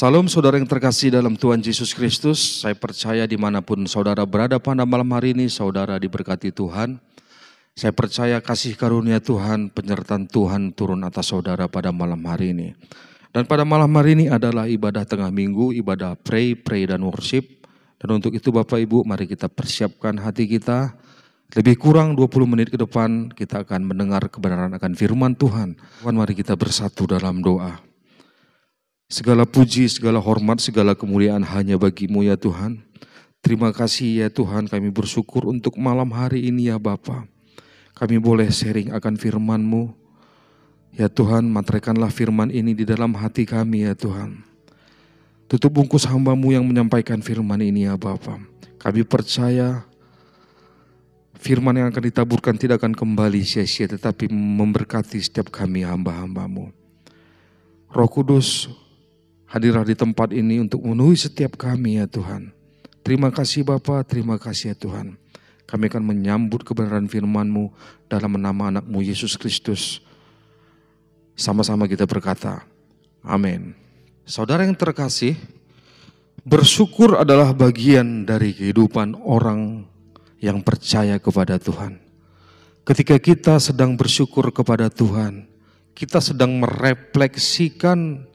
Salam saudara yang terkasih dalam Tuhan Yesus Kristus. Saya percaya dimanapun saudara berada pada malam hari ini, saudara diberkati Tuhan. Saya percaya kasih karunia Tuhan, penyertaan Tuhan turun atas saudara pada malam hari ini. Dan pada malam hari ini adalah ibadah tengah minggu, ibadah pray dan worship. Dan untuk itu Bapak Ibu, mari kita persiapkan hati kita. Lebih kurang 20 menit ke depan kita akan mendengar kebenaran akan firman Tuhan. Tuhan, mari kita bersatu dalam doa. Segala puji, segala hormat, segala kemuliaan hanya bagi-Mu ya Tuhan. Terima kasih ya Tuhan, kami bersyukur untuk malam hari ini ya Bapa. Kami boleh sharing akan firman-Mu. Ya Tuhan, materaikanlah firman ini di dalam hati kami ya Tuhan. Tutup bungkus hamba-Mu yang menyampaikan firman ini ya Bapa. Kami percaya firman yang akan ditaburkan tidak akan kembali sia-sia, tetapi memberkati setiap kami hamba-hamba-Mu. Roh Kudus, hadirlah di tempat ini untuk memenuhi setiap kami ya Tuhan. Terima kasih Bapa, terima kasih ya Tuhan. Kami akan menyambut kebenaran firman-Mu dalam nama anak-Mu Yesus Kristus. Sama-sama kita berkata, amin. Saudara yang terkasih, bersyukur adalah bagian dari kehidupan orang yang percaya kepada Tuhan. Ketika kita sedang bersyukur kepada Tuhan, kita sedang merefleksikan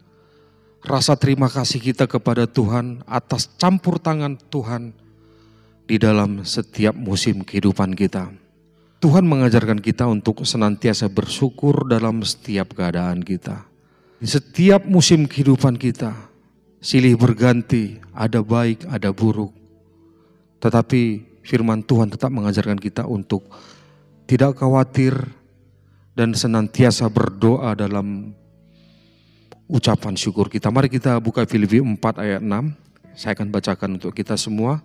rasa terima kasih kita kepada Tuhan atas campur tangan Tuhan di dalam setiap musim kehidupan kita. Tuhan mengajarkan kita untuk senantiasa bersyukur dalam setiap keadaan kita. Di setiap musim kehidupan kita, silih berganti, ada baik, ada buruk. Tetapi firman Tuhan tetap mengajarkan kita untuk tidak khawatir dan senantiasa berdoa dalam ucapan syukur kita. Mari kita buka Filipi 4 ayat 6. Saya akan bacakan untuk kita semua.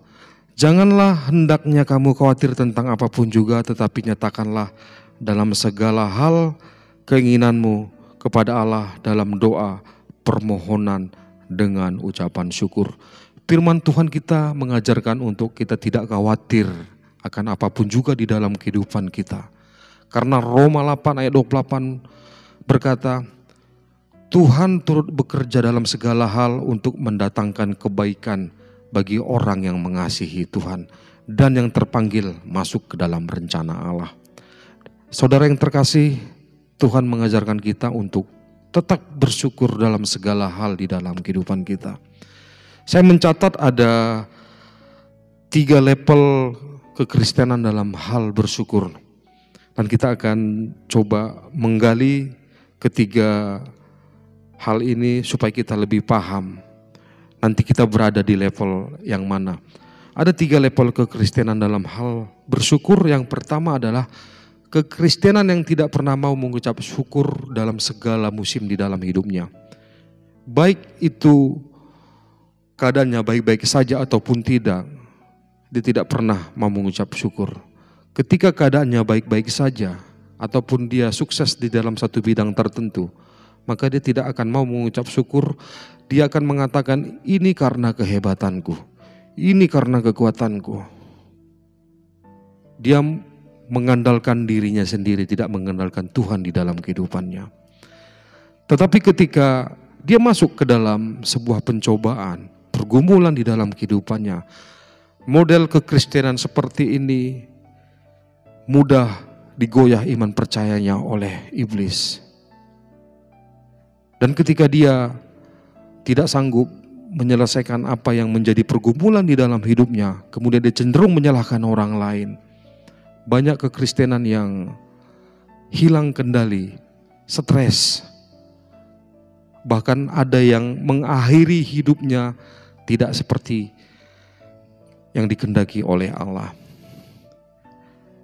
Janganlah hendaknya kamu khawatir tentang apapun juga, tetapi nyatakanlah dalam segala hal keinginanmu kepada Allah dalam doa, permohonan dengan ucapan syukur. Firman Tuhan kita mengajarkan untuk kita tidak khawatir akan apapun juga di dalam kehidupan kita. Karena Roma 8 ayat 28 berkata, Tuhan turut bekerja dalam segala hal untuk mendatangkan kebaikan bagi orang yang mengasihi Tuhan dan yang terpanggil masuk ke dalam rencana Allah. Saudara yang terkasih, Tuhan mengajarkan kita untuk tetap bersyukur dalam segala hal di dalam kehidupan kita. Saya mencatat ada 3 level kekristenan dalam hal bersyukur. Dan kita akan coba menggali ketiga hal ini supaya kita lebih paham. Nanti kita berada di level yang mana. Ada 3 level kekristenan dalam hal bersyukur. Yang pertama adalah kekristenan yang tidak pernah mau mengucap syukur dalam segala musim di dalam hidupnya. Baik itu keadaannya baik-baik saja ataupun tidak, dia tidak pernah mau mengucap syukur. Ketika keadaannya baik-baik saja ataupun dia sukses di dalam satu bidang tertentu, maka dia tidak akan mau mengucap syukur. Dia akan mengatakan, ini karena kehebatanku, ini karena kekuatanku. Dia mengandalkan dirinya sendiri, tidak mengandalkan Tuhan di dalam kehidupannya. Tetapi ketika dia masuk ke dalam sebuah pencobaan, pergumulan di dalam kehidupannya, model kekristenan seperti ini mudah digoyah iman percayanya oleh iblis. Dan ketika dia tidak sanggup menyelesaikan apa yang menjadi pergumulan di dalam hidupnya, kemudian dia cenderung menyalahkan orang lain. Banyak kekristenan yang hilang kendali, stres. Bahkan ada yang mengakhiri hidupnya tidak seperti yang dikehendaki oleh Allah.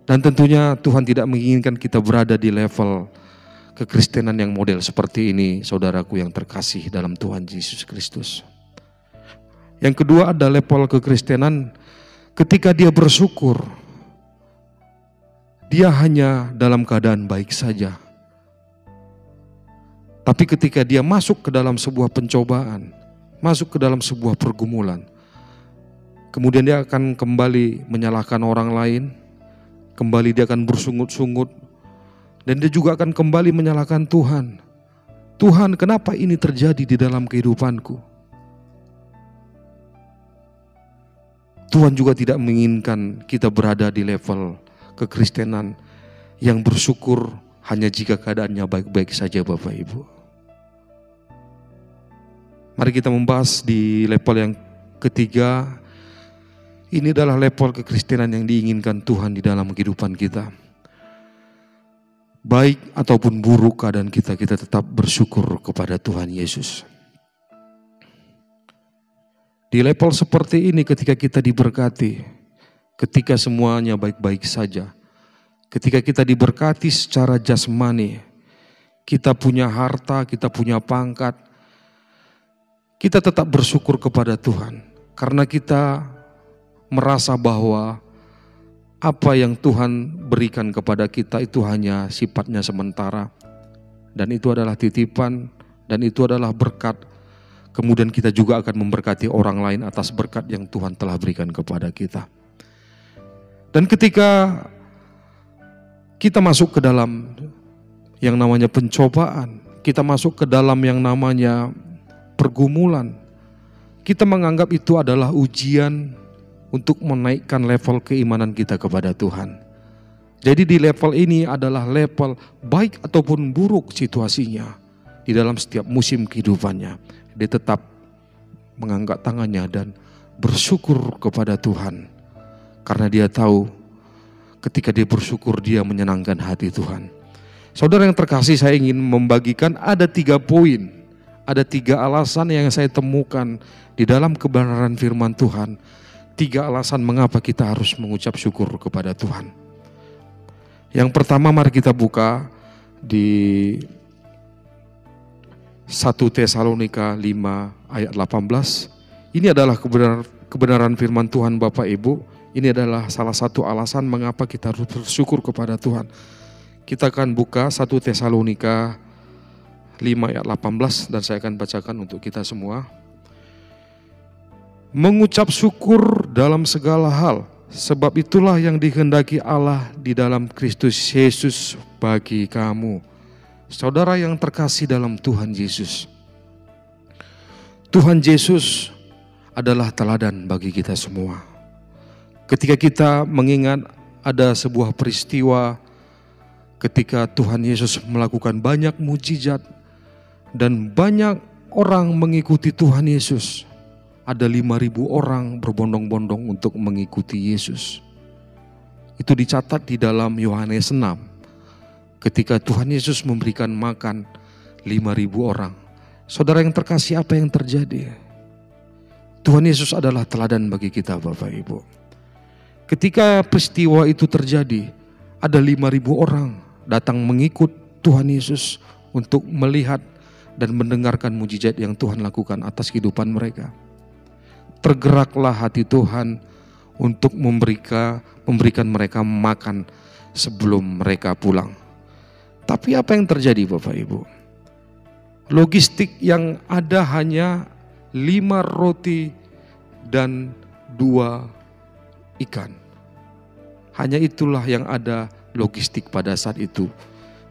Dan tentunya Tuhan tidak menginginkan kita berada di level kekristenan yang model seperti ini, saudaraku yang terkasih dalam Tuhan Yesus Kristus. Yang kedua ada level kekristenan ketika dia bersyukur, dia hanya dalam keadaan baik saja. Tapi ketika dia masuk ke dalam sebuah pencobaan, masuk ke dalam sebuah pergumulan, kemudian dia akan kembali menyalahkan orang lain, kembali dia akan bersungut-sungut, dan dia juga akan kembali menyalahkan Tuhan. Tuhan, kenapa ini terjadi di dalam kehidupanku? Tuhan juga tidak menginginkan kita berada di level kekristenan yang bersyukur hanya jika keadaannya baik-baik saja, Bapak Ibu. Mari kita membahas di level yang ketiga. Ini adalah level kekristenan yang diinginkan Tuhan di dalam kehidupan kita. Baik ataupun buruk keadaan kita, kita tetap bersyukur kepada Tuhan Yesus. Di level seperti ini ketika kita diberkati, ketika semuanya baik-baik saja, ketika kita diberkati secara jasmani, kita punya harta, kita punya pangkat, kita tetap bersyukur kepada Tuhan. Karena kita merasa bahwa apa yang Tuhan berikan kepada kita itu hanya sifatnya sementara. Dan itu adalah titipan, dan itu adalah berkat. Kemudian kita juga akan memberkati orang lain atas berkat yang Tuhan telah berikan kepada kita. Dan ketika kita masuk ke dalam yang namanya pencobaan, kita masuk ke dalam yang namanya pergumulan, kita menganggap itu adalah ujian untuk menaikkan level keimanan kita kepada Tuhan. Jadi di level ini adalah level baik ataupun buruk situasinya di dalam setiap musim kehidupannya. Dia tetap mengangkat tangannya dan bersyukur kepada Tuhan. Karena dia tahu ketika dia bersyukur dia menyenangkan hati Tuhan. Saudara yang terkasih, saya ingin membagikan ada 3 poin. Ada 3 alasan yang saya temukan di dalam kebenaran firman Tuhan. 3 alasan mengapa kita harus mengucap syukur kepada Tuhan. Yang pertama, mari kita buka di 1 Tesalonika 5 ayat 18. Ini adalah kebenaran firman Tuhan Bapak Ibu. Ini adalah salah satu alasan mengapa kita harus bersyukur kepada Tuhan. Kita akan buka 1 Tesalonika 5 ayat 18 dan saya akan bacakan untuk kita semua. Mengucap syukur dalam segala hal, sebab itulah yang dikehendaki Allah di dalam Kristus Yesus bagi kamu. Saudara yang terkasih dalam Tuhan Yesus, Tuhan Yesus adalah teladan bagi kita semua. Ketika kita mengingat ada sebuah peristiwa ketika Tuhan Yesus melakukan banyak mujizat dan banyak orang mengikuti Tuhan Yesus. Ada 5.000 orang berbondong-bondong untuk mengikuti Yesus. Itu dicatat di dalam Yohanes 6. Ketika Tuhan Yesus memberikan makan 5.000 orang. Saudara yang terkasih, apa yang terjadi? Tuhan Yesus adalah teladan bagi kita Bapak Ibu. Ketika peristiwa itu terjadi, ada 5.000 orang datang mengikut Tuhan Yesus untuk melihat dan mendengarkan mujizat yang Tuhan lakukan atas kehidupan mereka. Tergeraklah hati Tuhan untuk memberikan mereka makan sebelum mereka pulang. Tapi apa yang terjadi Bapak Ibu? Logistik yang ada hanya 5 roti dan 2 ikan. Hanya itulah yang ada logistik pada saat itu.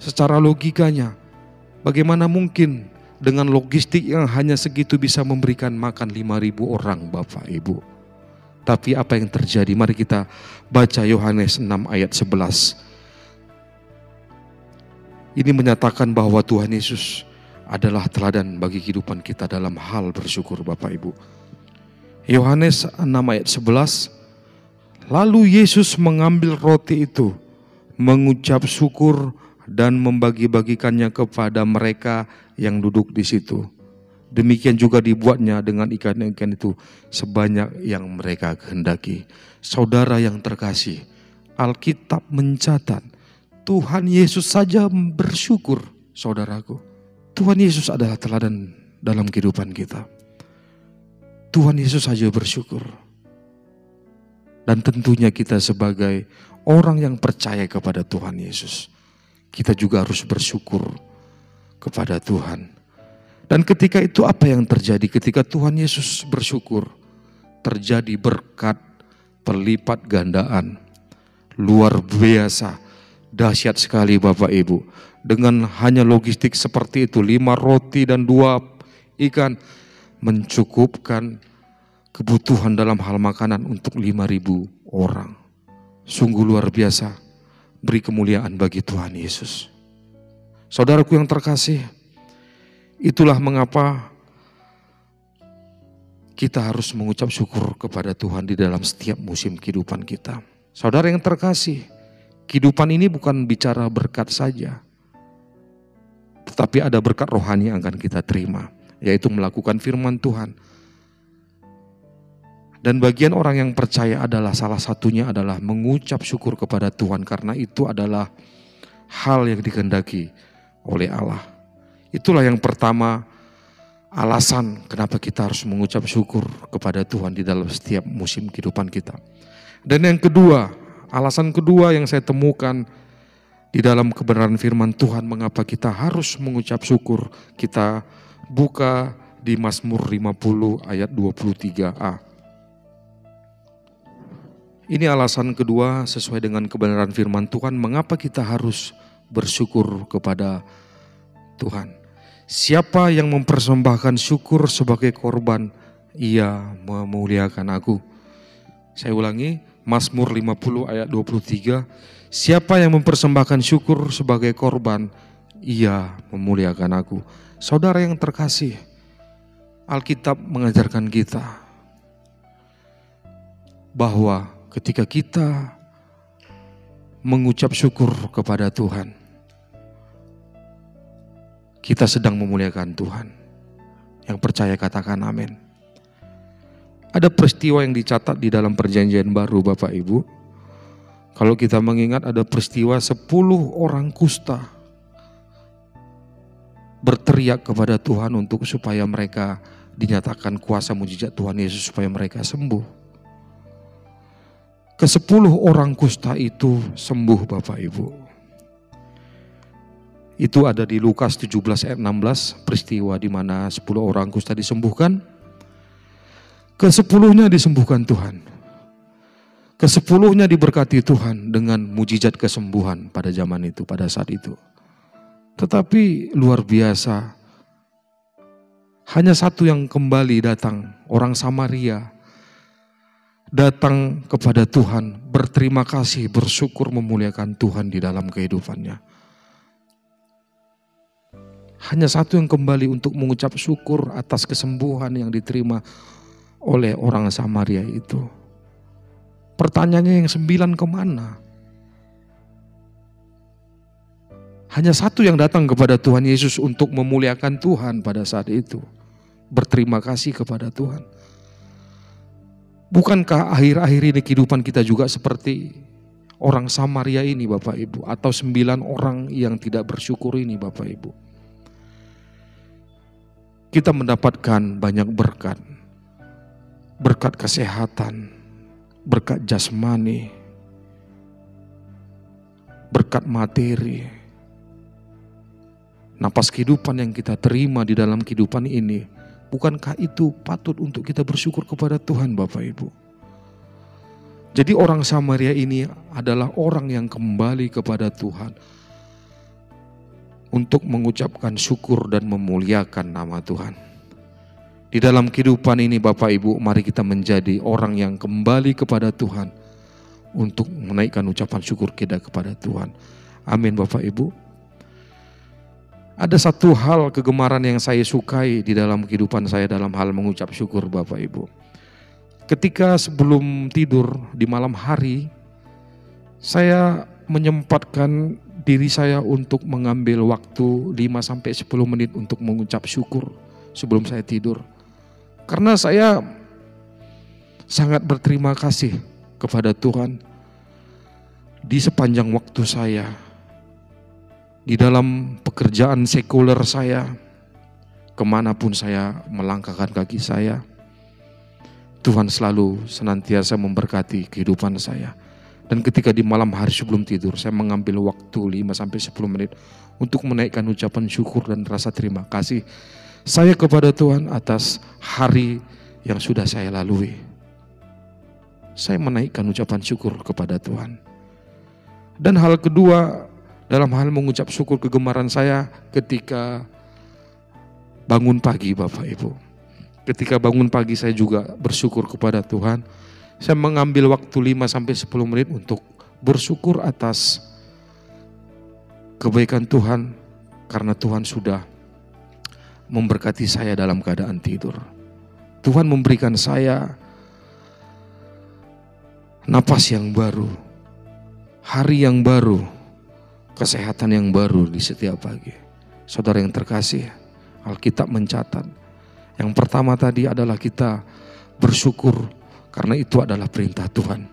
Secara logikanya, bagaimana mungkin dengan logistik yang hanya segitu bisa memberikan makan 5.000 orang Bapak Ibu? Tapi apa yang terjadi? Mari kita baca Yohanes 6 ayat 11. Ini menyatakan bahwa Tuhan Yesus adalah teladan bagi kehidupan kita dalam hal bersyukur Bapak Ibu. Yohanes 6 ayat 11. Lalu Yesus mengambil roti itu, mengucap syukur dan membagi-bagikannya kepada mereka yang duduk di situ. Demikian juga dibuatnya dengan ikan-ikan itu sebanyak yang mereka kehendaki. Saudara yang terkasih, Alkitab mencatat Tuhan Yesus saja bersyukur, saudaraku. Tuhan Yesus adalah teladan dalam kehidupan kita. Tuhan Yesus saja bersyukur. Dan tentunya kita sebagai orang yang percaya kepada Tuhan Yesus, kita juga harus bersyukur kepada Tuhan. Dan ketika itu apa yang terjadi? Ketika Tuhan Yesus bersyukur, terjadi berkat perlipat gandaan. Luar biasa. Dahsyat sekali Bapak Ibu. Dengan hanya logistik seperti itu, 5 roti dan 2 ikan mencukupkan kebutuhan dalam hal makanan untuk 5.000 orang. Sungguh luar biasa, beri kemuliaan bagi Tuhan Yesus. Saudaraku yang terkasih, itulah mengapa kita harus mengucap syukur kepada Tuhan di dalam setiap musim kehidupan kita. Saudara yang terkasih, kehidupan ini bukan bicara berkat saja, tetapi ada berkat rohani yang akan kita terima, yaitu melakukan firman Tuhan. Dan bagian orang yang percaya adalah salah satunya adalah mengucap syukur kepada Tuhan, karena itu adalah hal yang dikehendaki oleh Allah. Itulah yang pertama alasan kenapa kita harus mengucap syukur kepada Tuhan di dalam setiap musim kehidupan kita. Dan yang kedua, alasan kedua yang saya temukan di dalam kebenaran firman Tuhan mengapa kita harus mengucap syukur, kita buka di Mazmur 50 ayat 23a. Ini alasan kedua sesuai dengan kebenaran firman Tuhan mengapa kita harus bersyukur kepada Tuhan. Siapa yang mempersembahkan syukur sebagai korban, ia memuliakan aku. Saya ulangi, Mazmur 50 ayat 23. Siapa yang mempersembahkan syukur sebagai korban, ia memuliakan aku. Saudara yang terkasih, Alkitab mengajarkan kita bahwa ketika kita mengucap syukur kepada Tuhan, kita sedang memuliakan Tuhan. Yang percaya katakan amin. Ada peristiwa yang dicatat di dalam perjanjian baru Bapak Ibu. Kalau kita mengingat ada peristiwa 10 orang kusta berteriak kepada Tuhan untuk supaya mereka dinyatakan kuasa mujizat Tuhan Yesus supaya mereka sembuh. Ke-10 orang kusta itu sembuh Bapak Ibu. Itu ada di Lukas 17 ayat 16, peristiwa di mana 10 orang kusta disembuhkan. Ke-10-nya disembuhkan Tuhan. Ke-10-nya diberkati Tuhan dengan mujizat kesembuhan pada zaman itu, pada saat itu. Tetapi luar biasa, hanya satu yang kembali datang, orang Samaria. Datang kepada Tuhan, berterima kasih, bersyukur, memuliakan Tuhan di dalam kehidupannya. Hanya satu yang kembali untuk mengucap syukur atas kesembuhan yang diterima oleh orang Samaria itu. Pertanyaannya yang 9 kemana? Hanya satu yang datang kepada Tuhan Yesus untuk memuliakan Tuhan pada saat itu. Berterima kasih kepada Tuhan. Bukankah akhir-akhir ini kehidupan kita juga seperti orang Samaria ini Bapak Ibu, atau 9 orang yang tidak bersyukur ini Bapak Ibu? Kita mendapatkan banyak berkat. Berkat kesehatan, berkat jasmani, berkat materi. Napas kehidupan yang kita terima di dalam kehidupan ini, bukankah itu patut untuk kita bersyukur kepada Tuhan Bapak Ibu? Jadi orang Samaria ini adalah orang yang kembali kepada Tuhan untuk mengucapkan syukur dan memuliakan nama Tuhan. Di dalam kehidupan ini Bapak Ibu, mari kita menjadi orang yang kembali kepada Tuhan untuk menaikkan ucapan syukur kita kepada Tuhan. Amin Bapak Ibu. Ada satu hal kegemaran yang saya sukai di dalam kehidupan saya dalam hal mengucap syukur Bapak Ibu. Ketika sebelum tidur di malam hari, saya menyempatkan diri saya untuk mengambil waktu 5-10 menit untuk mengucap syukur sebelum saya tidur. Karena saya sangat berterima kasih kepada Tuhan di sepanjang waktu saya. Di dalam pekerjaan sekuler saya, kemanapun saya melangkahkan kaki saya, Tuhan selalu senantiasa memberkati kehidupan saya. Dan ketika di malam hari sebelum tidur, saya mengambil waktu 5-10 menit untuk menaikkan ucapan syukur dan rasa terima kasih saya kepada Tuhan atas hari yang sudah saya lalui. Saya menaikkan ucapan syukur kepada Tuhan. Dan hal kedua, dalam hal mengucap syukur kegemaran saya ketika bangun pagi Bapak Ibu. Ketika bangun pagi saya juga bersyukur kepada Tuhan. Saya mengambil waktu 5-10 menit untuk bersyukur atas kebaikan Tuhan, karena Tuhan sudah memberkati saya dalam keadaan tidur. Tuhan memberikan saya napas yang baru, hari yang baru, kesehatan yang baru di setiap pagi. Saudara yang terkasih, Alkitab mencatat, yang pertama tadi adalah kita bersyukur karena itu adalah perintah Tuhan.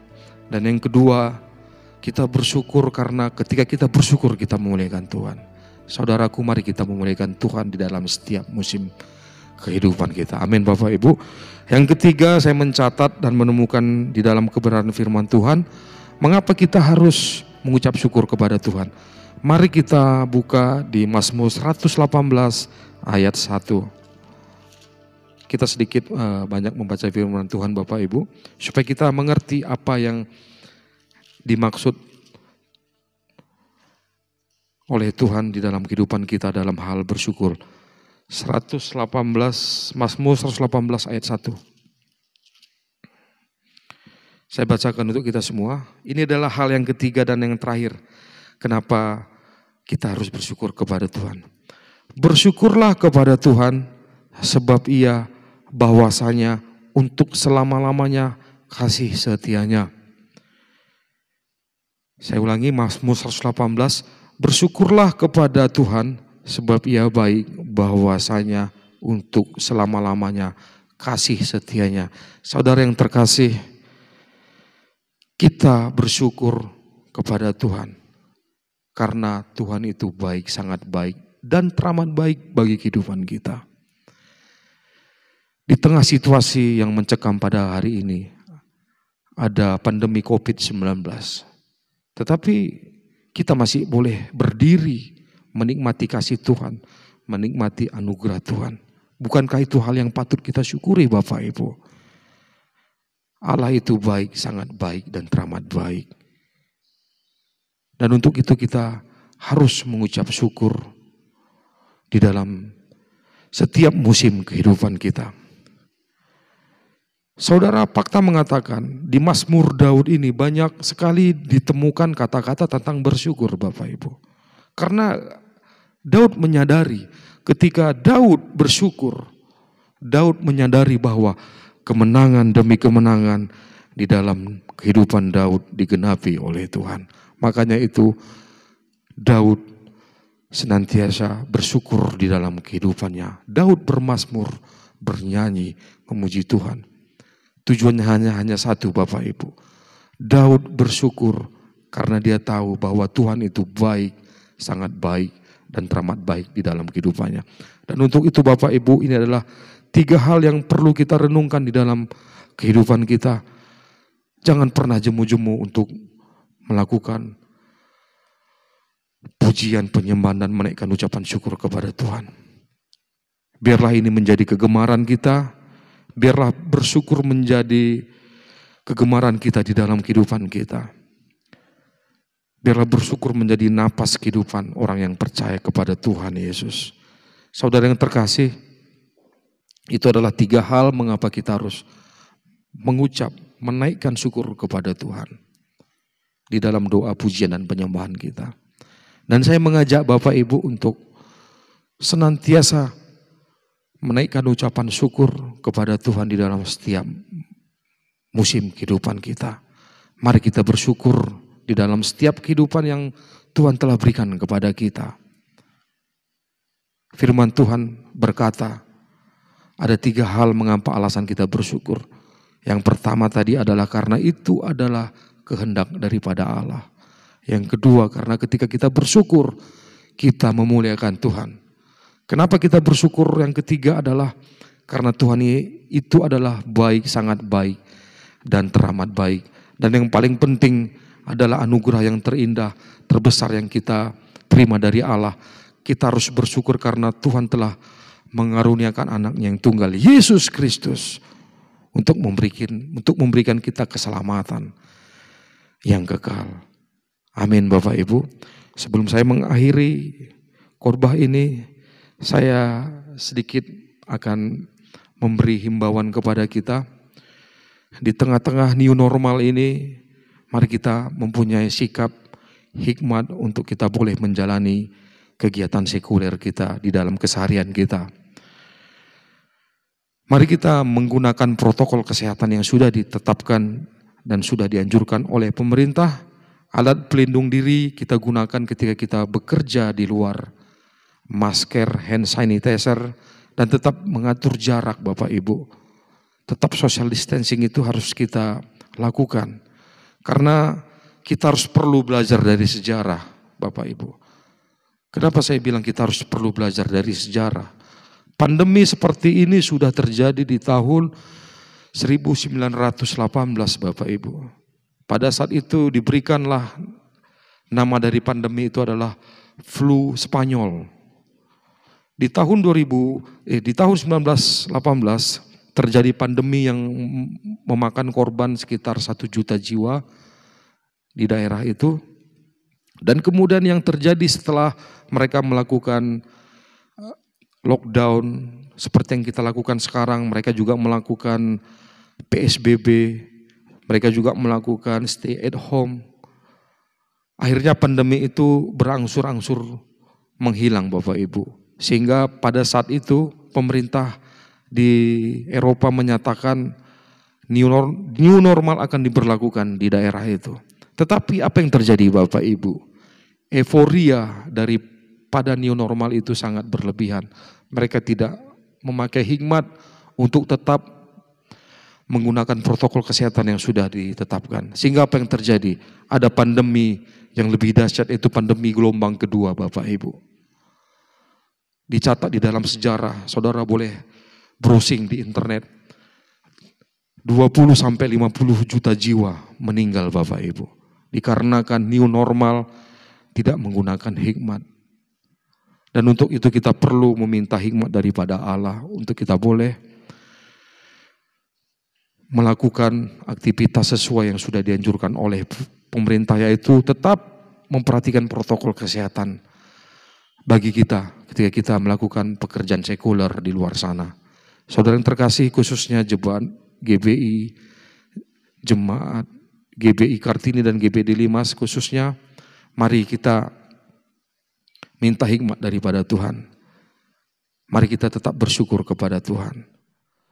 Dan yang kedua, kita bersyukur karena ketika kita bersyukur kita memuliakan Tuhan. Saudaraku, mari kita memuliakan Tuhan di dalam setiap musim kehidupan kita. Amin Bapak Ibu. Yang ketiga, saya mencatat dan menemukan di dalam kebenaran firman Tuhan, mengapa kita harus mengucap syukur kepada Tuhan. Mari kita buka di Mazmur 118 ayat 1. Kita sedikit banyak membaca firman Tuhan Bapak Ibu, supaya kita mengerti apa yang dimaksud oleh Tuhan di dalam kehidupan kita dalam hal bersyukur. 118, Mazmur 118 ayat 1. Saya bacakan untuk kita semua. Ini adalah hal yang ketiga dan yang terakhir. Kenapa kita harus bersyukur kepada Tuhan. Bersyukurlah kepada Tuhan sebab Ia bahwasanya untuk selama-lamanya kasih setianya. Saya ulangi, Mazmur 118, bersyukurlah kepada Tuhan sebab Ia baik, bahwasanya untuk selama-lamanya kasih setianya. Saudara yang terkasih, kita bersyukur kepada Tuhan karena Tuhan itu baik, sangat baik dan teramat baik bagi kehidupan kita. Di tengah situasi yang mencekam pada hari ini, ada pandemi COVID-19. Tetapi kita masih boleh berdiri, menikmati kasih Tuhan, menikmati anugerah Tuhan. Bukankah itu hal yang patut kita syukuri Bapak Ibu? Allah itu baik, sangat baik dan teramat baik. Dan untuk itu kita harus mengucap syukur di dalam setiap musim kehidupan kita. Saudara, fakta mengatakan di Mazmur Daud ini banyak sekali ditemukan kata-kata tentang bersyukur Bapak Ibu. Karena Daud menyadari ketika Daud bersyukur, Daud menyadari bahwa kemenangan demi kemenangan di dalam kehidupan Daud digenapi oleh Tuhan. Makanya itu Daud senantiasa bersyukur di dalam kehidupannya. Daud bermazmur, bernyanyi, memuji Tuhan. Tujuannya hanya satu Bapak Ibu. Daud bersyukur karena dia tahu bahwa Tuhan itu baik, sangat baik dan teramat baik di dalam kehidupannya. Dan untuk itu Bapak Ibu, ini adalah 3 hal yang perlu kita renungkan di dalam kehidupan kita. Jangan pernah jemu-jemu untuk melakukan pujian, penyembahan dan menaikkan ucapan syukur kepada Tuhan. Biarlah ini menjadi kegemaran kita. Biarlah bersyukur menjadi kegemaran kita di dalam kehidupan kita. Biarlah bersyukur menjadi napas kehidupan orang yang percaya kepada Tuhan Yesus. Saudara yang terkasih, itu adalah 3 hal mengapa kita harus mengucap, menaikkan syukur kepada Tuhan di dalam doa, pujian dan penyembahan kita. Dan saya mengajak Bapak Ibu untuk senantiasa menaikkan ucapan syukur kepada Tuhan di dalam setiap musim kehidupan kita. Mari kita bersyukur di dalam setiap kehidupan yang Tuhan telah berikan kepada kita. Firman Tuhan berkata, ada 3 hal mengapa alasan kita bersyukur. Yang pertama tadi adalah karena itu adalah kehendak daripada Allah. Yang kedua, karena ketika kita bersyukur, kita memuliakan Tuhan. Kenapa kita bersyukur? Yang ketiga adalah karena Tuhan itu adalah baik, sangat baik dan teramat baik. Dan yang paling penting adalah anugerah yang terindah, terbesar yang kita terima dari Allah. Kita harus bersyukur karena Tuhan telah mengaruniakan anaknya yang tunggal, Yesus Kristus, untuk memberikan kita keselamatan yang kekal. Amin Bapak Ibu. Sebelum saya mengakhiri khotbah ini, saya sedikit akan memberi himbauan kepada kita. Di tengah-tengah new normal ini, mari kita mempunyai sikap hikmat untuk kita boleh menjalani kegiatan sekuler kita di dalam keseharian kita. Mari kita menggunakan protokol kesehatan yang sudah ditetapkan dan sudah dianjurkan oleh pemerintah. Alat pelindung diri kita gunakan ketika kita bekerja di luar. Masker, hand sanitizer, dan tetap mengatur jarak Bapak Ibu. Tetap social distancing itu harus kita lakukan. Karena kita harus perlu belajar dari sejarah Bapak Ibu. Kenapa saya bilang kita harus perlu belajar dari sejarah? Pandemi seperti ini sudah terjadi di tahun 1918 Bapak Ibu. Pada saat itu diberikanlah nama dari pandemi itu adalah flu Spanyol. Di tahun 1918 terjadi pandemi yang memakan korban sekitar 1 juta jiwa di daerah itu. Dan kemudian yang terjadi setelah mereka melakukan lockdown seperti yang kita lakukan sekarang, mereka juga melakukan PSBB, mereka juga melakukan stay at home. Akhirnya pandemi itu berangsur-angsur menghilang Bapak Ibu. Sehingga pada saat itu pemerintah di Eropa menyatakan new normal akan diberlakukan di daerah itu. Tetapi apa yang terjadi Bapak Ibu? Euforia daripada new normal itu sangat berlebihan. Mereka tidak memakai hikmat untuk tetap menggunakan protokol kesehatan yang sudah ditetapkan. Sehingga apa yang terjadi? Ada pandemi yang lebih dahsyat, itu pandemi gelombang kedua Bapak Ibu. Dicatat di dalam sejarah, saudara boleh browsing di internet. 20-50 juta jiwa meninggal Bapak Ibu. Dikarenakan new normal tidak menggunakan hikmat. Dan untuk itu kita perlu meminta hikmat daripada Allah untuk kita boleh melakukan aktivitas sesuai yang sudah dianjurkan oleh pemerintah, yaitu tetap memperhatikan protokol kesehatan bagi kita ketika kita melakukan pekerjaan sekuler di luar sana. Saudara yang terkasih, khususnya jemaat GBI, jemaat GBI Kartini dan GBD Limas khususnya, mari kita minta hikmat daripada Tuhan. Mari kita tetap bersyukur kepada Tuhan.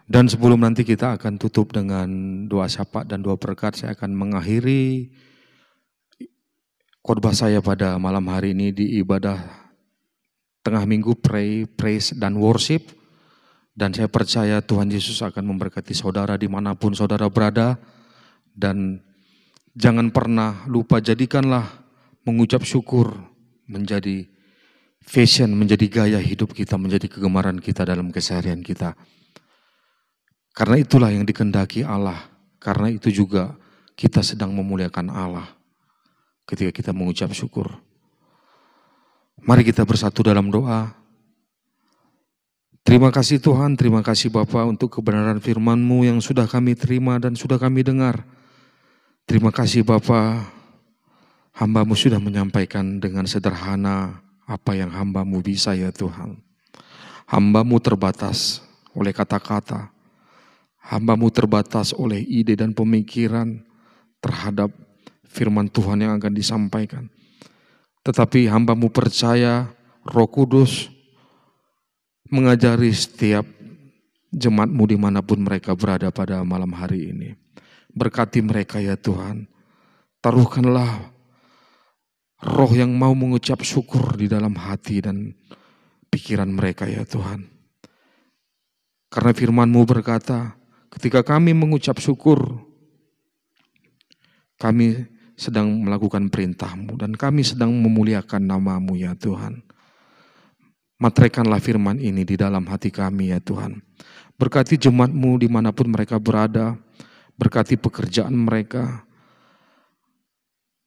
Dan sebelum nanti kita akan tutup dengan doa syafaat dan doa berkat, saya akan mengakhiri khotbah saya pada malam hari ini di ibadah tengah minggu pray, praise, dan worship. Dan saya percaya Tuhan Yesus akan memberkati saudara dimanapun saudara berada. Dan jangan pernah lupa, jadikanlah mengucap syukur menjadi fashion, menjadi gaya hidup kita, menjadi kegemaran kita dalam keseharian kita. Karena itulah yang dikehendaki Allah. Karena itu juga kita sedang memuliakan Allah ketika kita mengucap syukur. Mari kita bersatu dalam doa. Terima kasih Tuhan, terima kasih Bapa untuk kebenaran firman-Mu yang sudah kami terima dan sudah kami dengar. Terima kasih Bapa, hamba-Mu sudah menyampaikan dengan sederhana apa yang hamba-Mu bisa ya Tuhan. Hamba-Mu terbatas oleh kata-kata, hamba-Mu terbatas oleh ide dan pemikiran terhadap firman Tuhan yang akan disampaikan. Tetapi hamba-Mu percaya Roh Kudus mengajari setiap jemaat-Mu dimanapun mereka berada pada malam hari ini. Berkati mereka ya Tuhan. Taruhkanlah roh yang mau mengucap syukur di dalam hati dan pikiran mereka ya Tuhan. Karena firman-Mu berkata, ketika kami mengucap syukur, kami sedang melakukan perintah-Mu dan kami sedang memuliakan nama-Mu ya Tuhan. Materaikanlah firman ini di dalam hati kami ya Tuhan. Berkati jemaat-Mu dimanapun mereka berada, berkati pekerjaan mereka,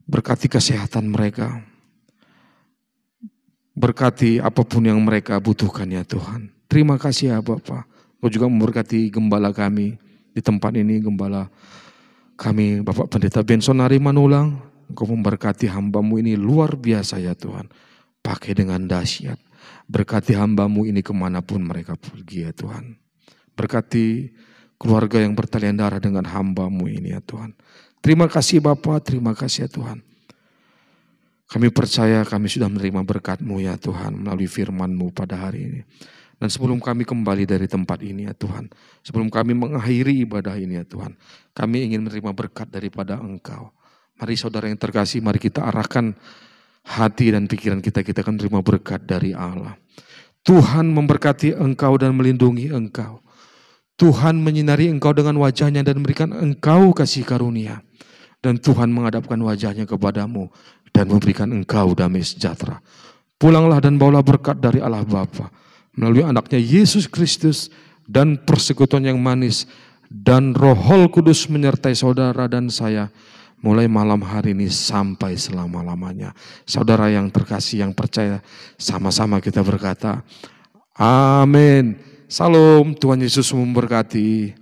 berkati kesehatan mereka, berkati apapun yang mereka butuhkan ya Tuhan. Terima kasih ya Bapa. Kau juga memberkati gembala kami di tempat ini, gembala kami Bapak Pendeta Benson Ari Manulang. Engkau memberkati hamba-Mu ini luar biasa ya Tuhan. Pakai dengan dahsyat. Berkati hamba-Mu ini kemanapun mereka pergi ya Tuhan. Berkati keluarga yang bertalian darah dengan hamba-Mu ini ya Tuhan. Terima kasih Bapa, terima kasih ya Tuhan. Kami percaya kami sudah menerima berkat-Mu ya Tuhan melalui firman-Mu pada hari ini. Dan sebelum kami kembali dari tempat ini ya Tuhan, sebelum kami mengakhiri ibadah ini ya Tuhan, kami ingin menerima berkat daripada Engkau. Mari saudara yang terkasih, mari kita arahkan hati dan pikiran kita akan menerima berkat dari Allah. Tuhan memberkati engkau dan melindungi engkau. Tuhan menyinari engkau dengan wajahnya dan memberikan engkau kasih karunia. Dan Tuhan menghadapkan wajahnya kepadamu dan memberikan engkau damai sejahtera. Pulanglah dan bawalah berkat dari Allah Bapa melalui anaknya Yesus Kristus dan persekutuan yang manis dan Roh Kudus menyertai saudara dan saya mulai malam hari ini sampai selama-lamanya. Saudara yang terkasih, yang percaya, sama-sama kita berkata, amin. Salam, Tuhan Yesus memberkati.